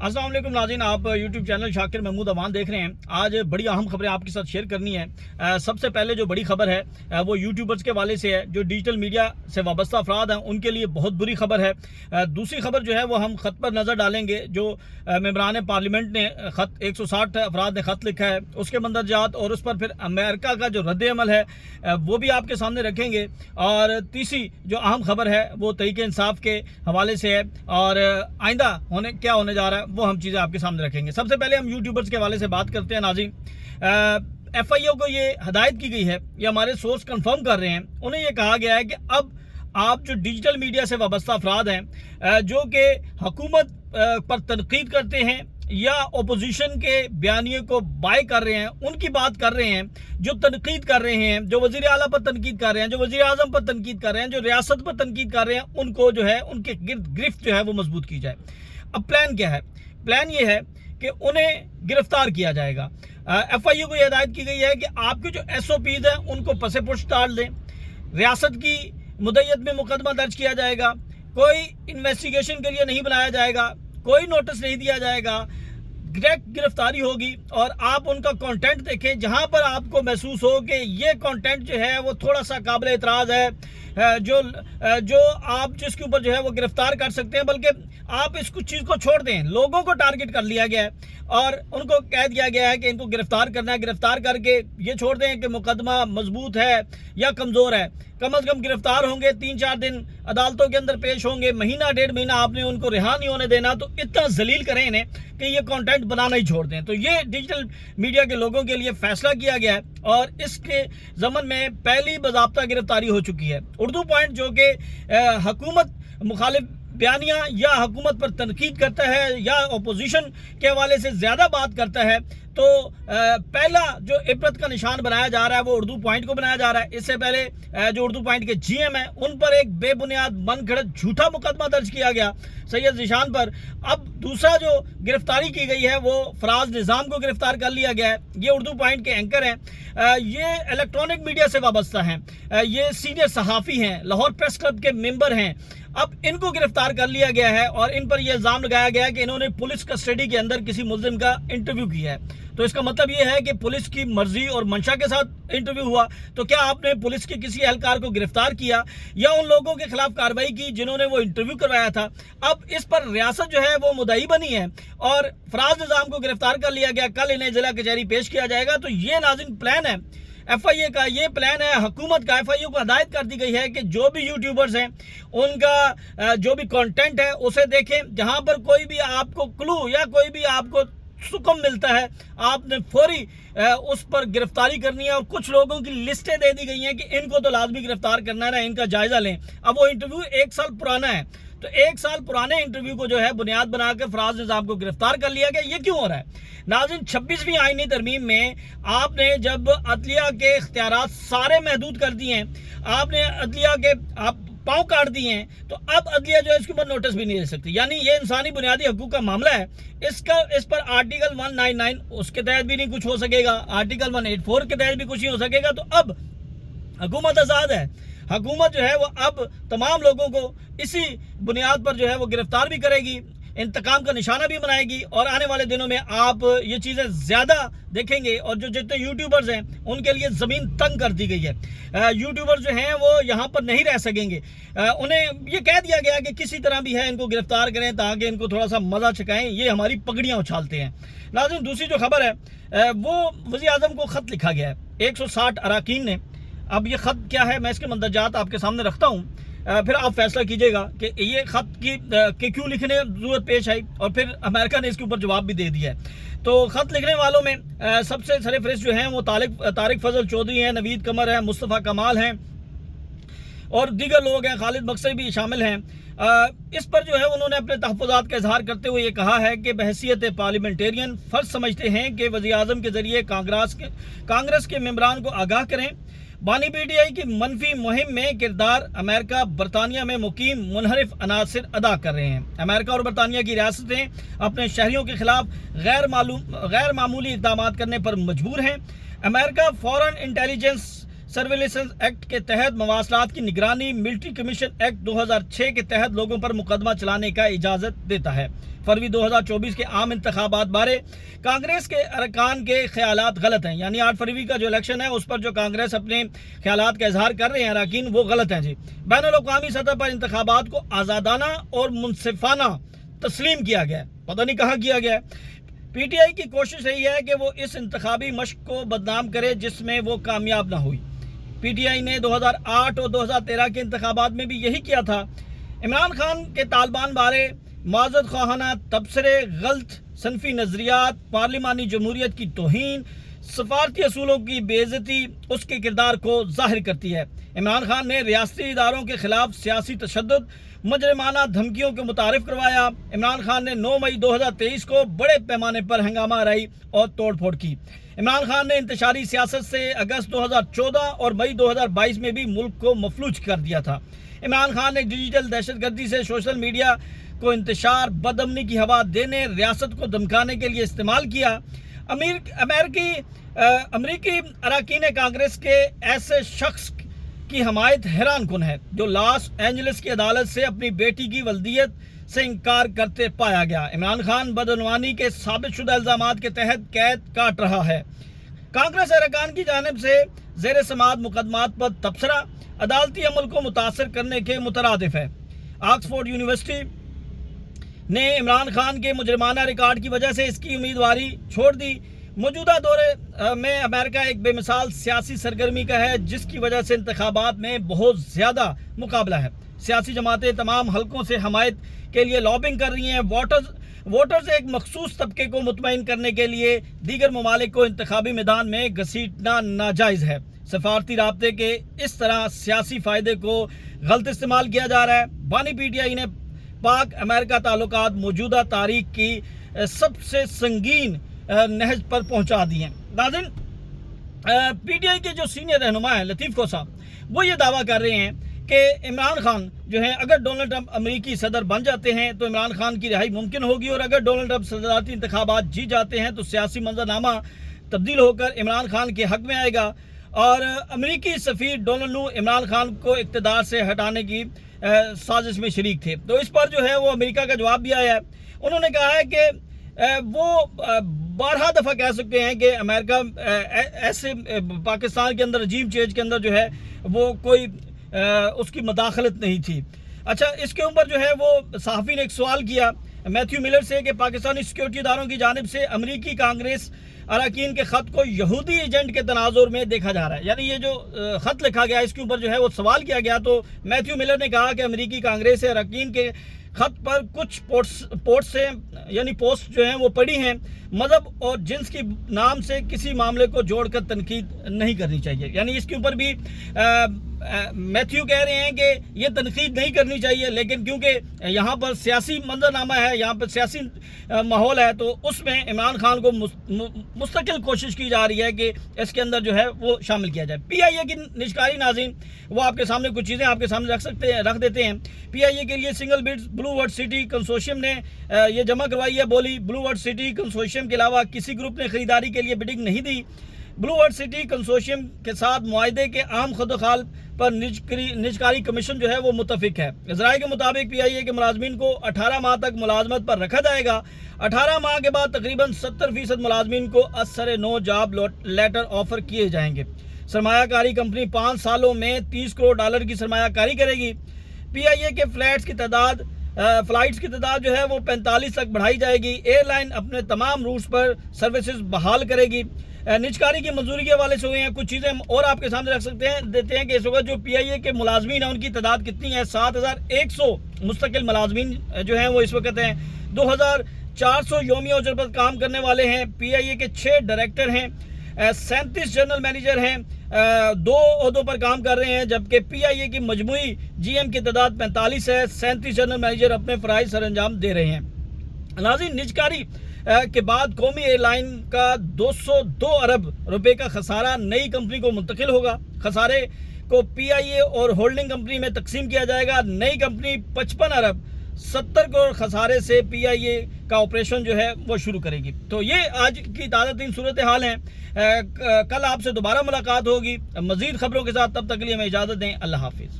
अस्सलाम वालेकुम नाज़रीन, आप यूट्यूब चैनल शाकिर महमूद अवान देख रहे हैं। आज बड़ी अहम खबरें आपके साथ शेयर करनी है। सबसे पहले जो बड़ी खबर है वो यूट्यूबर्स के वाले से है, जो डिजिटल मीडिया से वाबस्ता अफराद हैं उनके लिए बहुत बुरी खबर है। दूसरी खबर जो है वो हम ख़त पर नज़र डालेंगे, जो मेंबरान पार्लियामेंट ने ख़त 160 अफराद ने ख़त लिखा है, उसके मंदरजात और उस पर फिर अमेरिका का जो रद्द अमल है वो भी आपके सामने रखेंगे। और तीसरी जो अहम खबर है वो तहरीक इंसाफ के हवाले से है और आइंदा क्या होने जा रहा है वो हम चीज़ें आपके सामने रखेंगे। सबसे पहले हम यूट्यूबर्स के हवाले से बात करते हैं। नाज़रीन, FIO को ये हदायत की गई है, ये हमारे सोर्स कंफर्म कर रहे हैं, उन्हें ये कहा गया है कि अब आप जो डिजिटल मीडिया से वाबस्ता अफराद हैं जो कि हुकूमत पर तनकीद करते हैं या अपोजिशन के बयानिए को बाय कर रहे हैं, उनकी बात कर रहे हैं, जो तनकीद कर रहे हैं, जो वज़ीर आला पर तनकीद कर रहे हैं, जो वज़ीर आज़म पर तनकीद कर रहे हैं, जो रियासत पर तनकीद कर रहे हैं, उनको जो है उनके गिरफ्त जो है वो मजबूत की जाए। अब प्लान क्या है? प्लान ये है कि उन्हें गिरफ्तार किया जाएगा। FIO को यह हिदायत की गई है कि आपके जो SOPs हैं उनको पसे पुश डाल दें, रियासत की मुद्दत में मुकदमा दर्ज किया जाएगा, कोई इन्वेस्टिगेशन के लिए नहीं बनाया जाएगा, कोई नोटिस नहीं दिया जाएगा, डायरेक्ट गिरफ्तारी होगी और आप उनका कंटेंट देखें जहां पर आपको महसूस हो कि ये कंटेंट जो है वो थोड़ा सा काबिल एतराज़ है, जो आप जिसके ऊपर जो है वो गिरफ्तार कर सकते हैं, बल्कि आप इस कुछ चीज़ को छोड़ दें। लोगों को टारगेट कर लिया गया है और उनको कह दिया गया है कि इनको गिरफ्तार करना है। गिरफ्तार करके ये छोड़ दें कि मुकदमा मजबूत है या कमज़ोर है, कम अज़ कम गिरफ्तार होंगे, 3-4 दिन अदालतों के अंदर पेश होंगे, महीना 1.5 महीना आपने उनको रिहा नहीं होने देना। तो इतना जलील करें इन्हें कि ये कंटेंट बनाना ही छोड़ दें। तो ये डिजिटल मीडिया के लोगों के लिए फैसला किया गया है और इसके ज़मन में पहली बाज़ाब्ता गिरफ्तारी हो चुकी है। उर्दू पॉइंट जो कि हुकूमत मुखालिफ बयानिया या हुकूमत पर तनकीद करता है या अपोजिशन के हवाले से ज़्यादा बात करता है, तो पहला जो इबरत का निशान बनाया जा रहा है वो उर्दू पॉइंट को बनाया जा रहा है। इससे पहले जो उर्दू पॉइंट के GM हैं उन पर एक बेबुनियाद मन घड़त झूठा मुकदमा दर्ज किया गया सैयद ज़ीशान पर। अब दूसरा जो गिरफ्तारी की गई है वो फराज निज़ाम को गिरफ्तार कर लिया गया है। ये उर्दू पॉइंट के एंकर हैं, ये इलेक्ट्रॉनिक मीडिया से वाबस्ता हैं, ये सीनियर सहाफ़ी हैं, लाहौर प्रेस क्लब के मेंबर हैं। अब इनको गिरफ्तार कर लिया गया है और इन पर यह इल्ज़ाम लगाया गया है कि इन्होंने पुलिस कस्टडी के अंदर किसी मुल्ज़िम का इंटरव्यू किया है। तो इसका मतलब ये है कि पुलिस की मर्जी और मंशा के साथ इंटरव्यू हुआ। तो क्या आपने पुलिस के किसी एहलकार को गिरफ्तार किया या उन लोगों के खिलाफ कार्रवाई की जिन्होंने वो इंटरव्यू करवाया था? अब इस पर रियासत जो है वो मुद्दई बनी है और फराज निज़ाम को गिरफ्तार कर लिया गया, कल इन्हें जिला कचहरी पेश किया जाएगा। तो ये नाज़रीन प्लान है FIA का, ये प्लान है हुकूमत का। FIO को हदायत कर दी गई है कि जो भी यूट्यूबर्स हैं उनका जो भी कंटेंट है उसे देखें, जहां पर कोई भी आपको क्लू या कोई भी आपको सुकम मिलता है आपने फौरी उस पर गिरफ्तारी करनी है। और कुछ लोगों की लिस्टें दे दी गई हैं कि इनको तो लाजमी गिरफ्तार करना है ना, इनका जायजा लें। अब वो इंटरव्यू 1 साल पुराना है, तो 1 साल पुराने इंटरव्यू को जो है बुनियाद बनाकर फराज निज़ाम को गिरफ्तार कर लिया गया। ये क्यों हो रहा है नाज़रीन? 26वीं आईनी तरमीम में आपने जब अदलिया के इख्तियारात सारे महदूद कर दिए हैं, आपने अदलिया के आप पाँव काट दिए हैं, तो अब अदलिया जो है इसके ऊपर नोटिस भी नहीं दे सकती। यानी ये इंसानी बुनियादी हकूक़ का मामला है, इस पर आर्टिकल 199 उसके तहत भी नहीं कुछ हो सकेगा, आर्टिकल 184 के तहत भी कुछ नहीं हो सकेगा। तो अब हुकूमत आज़ाद है, हुकूमत जो है वो अब तमाम लोगों को इसी बुनियाद पर जो है वो गिरफ्तार भी करेगी, इंतकाम का निशाना भी बनाएगी और आने वाले दिनों में आप ये चीज़ें ज़्यादा देखेंगे। और जो जितने यूट्यूबर्स हैं उनके लिए ज़मीन तंग कर दी गई है। यूट्यूबर्स जो हैं वो यहाँ पर नहीं रह सकेंगे। उन्हें ये कह दिया गया कि किसी तरह भी है इनको गिरफ्तार करें ताकि इनको थोड़ा सा मज़ा चकाएं, ये हमारी पगड़ियाँ उछालते हैं। नाज़रीन, दूसरी जो खबर है वो वज़ीर आज़म को ख़त लिखा गया है 160 अरकान ने। अब ये ख़त क्या है मैं इसके मंदरजात आपके सामने रखता हूँ, फिर आप फैसला कीजिएगा कि ये ख़त की क्यों लिखने ज़रूरत पेश आई और फिर अमेरिका ने इसके ऊपर जवाब भी दे दिया है। तो ख़त लिखने वालों में सबसे सरफ़हरिस्त जो हैं वो तारिक फजल चौधरी हैं, नवीद कमर हैं, मुस्तफ़ा कमाल हैं और दीगर लोग हैं, खालिद मकसद भी शामिल हैं। इस पर जो है उन्होंने अपने तहफ़्फ़ुज़ात का इजहार करते हुए ये कहा है कि बहैसियत पार्लियामेंटेरियन फ़र्ज समझते हैं कि वज़ीर आज़म के ज़रिए कांग्रेस के मेंबरान को आगाह करें। बानी PTI की मनफी मुहिम में किरदार अमेरिका बरतानिया में मुकीम मुनहरिफ अनासर अदा कर रहे हैं। अमेरिका और बरतानिया की रियासतें अपने शहरियों के खिलाफ गैर मामूली इक़दाम करने पर मजबूर हैं। America foreign intelligence surveillance act के तहत मवासलात की निगरानी, मिलिट्री कमीशन एक्ट 2006 के तहत लोगों पर मुकदमा चलाने का इजाज़त देता है। फरवरी 2024 के आम इंतखाबात बारे कांग्रेस के अरकान के ख्यालात गलत हैं, यानी 8 फरवरी का जो इलेक्शन है उस पर जो कांग्रेस अपने ख्यालात का इजहार कर रहे हैं अरकान, वो गलत हैं जी। बैनुल-अक़वामी सतह पर इंतखाबात को आज़ादाना और मुनसिफाना तस्लीम किया गया है, पता नहीं कहाँ किया गया है। पीटीआई की कोशिश रही है कि वो इस इंतखाबी मशक को बदनाम करे जिसमें वो कामयाब ना हुई। पीटीआई ने 2008 और 2013 के इंतखाबात में भी यही किया था। इमरान खान के तालिबान बारे माज़रत ख़्वाहाना तबसरे, गलत सनफी नज़रियात, पार्लिमानी जमहूरियत की तौहीन, सफारती असूलों की बेइज्जती उसके किरदार को ज़ाहिर करती है। इमरान खान ने रियासती इदारों के खिलाफ सियासी तशद्दुद, मुजरिमाना धमकियों के मुतारिफ करवाया। इमरान खान ने 9 मई 2023 को बड़े पैमाने पर हंगामा आराई और तोड़ फोड़ की। इमरान खान ने इंतशारी सियासत से अगस्त 2014 और मई 2022 में भी मुल्क को मफलूज कर दिया था। इमरान खान ने डिजिटल दहशतगर्दी से सोशल मीडिया को इंतशार, बदअमनी की हवा देने, रियासत को धमकाने के लिए इस्तेमाल किया। अमेरिकी अरकान कांग्रेस के ऐसे शख्स की हमायत हैरान कुन है जो लॉस एंजलिस की अदालत से अपनी बेटी की वल्दियत से इनकार करते पाया गया। इमरान खान बदअनवानी के साबित शुदा इल्ज़ामात के तहत कैद काट रहा है। कांग्रेस अरकान की जानिब से ज़ेर समाअत मुकदमात पर तबसरा अदालती अमल को मुतासर करने के मुतरादिफ है। ऑक्सफोर्ड यूनिवर्सिटी ने इमरान खान के मुजरिमाना रिकॉर्ड की वजह से इसकी उम्मीदवारी छोड़ दी। मौजूदा दौरे में अमेरिका एक बेमिसाल सियासी सरगर्मी का है जिसकी वजह से इंतखाबात में बहुत ज़्यादा मुकाबला है। सियासी जमातें तमाम हलकों से हमायत के लिए लॉबिंग कर रही हैं। वोटर्स एक मखसूस तबके को मुतमईन करने के लिए दीगर ममालिक को इंतखाबी मैदान में घसीटना नाजायज़ है। सफारती राब्ते के इस तरह सियासी फ़ायदे को गलत इस्तेमाल किया जा रहा है। बानी पीटीआई ने पाक अमेरिका ताल्लुकात मौजूदा तारीख की सबसे संगीन नहज पर पहुंचा दिए हैं। नाज़रीन, पीटीआई के जो सीनियर रहनुमा हैं लतीफ़ को साहब, वो ये दावा कर रहे हैं कि इमरान खान जो है अगर डोनाल्ड ट्रंप अमेरिकी सदर बन जाते हैं तो इमरान खान की रिहाई मुमकिन होगी, और अगर डोनाल्ड ट्रंप सदराती इंतखाबात जीत जाते हैं तो सियासी मंजरनामा तब्दील होकर इमरान खान के हक में आएगा। और अमेरिकी सफ़ीर डोनाल्ड नू इमरान खान को इक़्तिदार से हटाने की साजिश में शरीक थे। तो इस पर जो है वो अमेरिका का जवाब भी आया है। उन्होंने कहा है कि वो 12 दफ़ा कह सकते हैं कि अमेरिका ऐसे पाकिस्तान के अंदर रजीम चेंज के अंदर जो है वो कोई उसकी मदाखलत नहीं थी। अच्छा, इसके ऊपर जो है वो सहाफ़ी ने एक सवाल किया मैथ्यू मिलर से कि पाकिस्तानी सिक्योरिटी इदारों की जानिब से अमेरिकी कांग्रेस अरकान के ख़त को यहूदी एजेंट के तनाजुर में देखा जा रहा है। यानी ये जो ख़त लिखा गया इसके ऊपर जो है वो सवाल किया गया, तो मैथ्यू मिलर ने कहा कि अमेरिकी कांग्रेस अरकान के ख़त पर कुछ पोस्ट जो हैं वो पड़ी हैं। मज़हब और जिन्स की नाम से किसी मामले को जोड़कर तनकीद नहीं करनी चाहिए। यानी इसके ऊपर भी मैथ्यू कह रहे हैं कि ये तनकीद नहीं करनी चाहिए, लेकिन क्योंकि यहाँ पर सियासी मंजरनामा है, यहाँ पर सियासी माहौल है, तो उसमें इमरान खान को मुस्तकिल कोशिश की जा रही है कि इसके अंदर जो है वो शामिल किया जाए। पीआईए की निष्कारी नाज़रीन, वो आपके सामने कुछ चीज़ें आपके सामने रख देते हैं। पीआईए के लिए single bids Blue World City consortium ने ये जमा करवाई है बोली। ब्लू वर्ल्ड सिटी कंसोर्शियम के अलावा किसी ग्रुप ने खरीदारी के लिए बिडिंग नहीं दी। ब्लू वर्ल्ड सिटी कंसोर्शियम के साथ मुआहदे के आम खुदखाल पर निजकारी कमीशन जो है वो मुतफिक है। इजराई के मुताबिक पीआईए के मुलाजमीन को 18 माह तक मुलाजमत पर रखा जाएगा। 18 माह के बाद तकरीबन 70% मुलाजमीन को असर नो जॉब लेटर ऑफर किए जाएंगे। सरमायाकारी कंपनी 5 सालों में $30 करोड़ की सरमायाकारी करेगी। पीआईए के फ्लाइट्स की तादाद जो है वो 45 तक बढ़ाई जाएगी। एयरलाइन अपने तमाम रूट्स पर सर्विसेज बहाल करेगी। निजकारी की मंजूरी के हवाले से हुए हैं कुछ चीज़ें और आपके सामने रख देते हैं कि इस वक्त जो पीआईए के मुलाजमीन हैं उनकी तादाद कितनी है। 7100 मुस्तकिल मुलाजमीन जो हैं वो इस वक्त हैं। 2400 यौमिया उजर पर काम करने वाले हैं। पीआईए के 6 डायरेक्टर हैं, 37 जनरल मैनेजर हैं, 2 ओहदों पर काम कर रहे हैं, जबकि पीआईए की मजमूई जीएम की तादाद 45 है। 37 जनरल मैनेजर अपने फ़राइज़ सर अंजाम दे रहे हैं। नाज़रीन, निजकारी के बाद कौमी एयरलाइन का 202 अरब रुपए का खसारा नई कंपनी को मुंतकिल होगा। खसारे को पीआईए और होल्डिंग कंपनी में तकसीम किया जाएगा। नई कंपनी 55 अरब 70 کروڑ خسارے سے پی آئی اے کا آپریشن جو ہے وہ شروع کرے گی۔ تو یہ آج کی تازہ ترین صورتحال ہیں۔ کل آپ سے دوبارہ ملاقات ہوگی مزید خبروں کے ساتھ، تب تک کے لیے ہمیں اجازت دیں، اللہ حافظ۔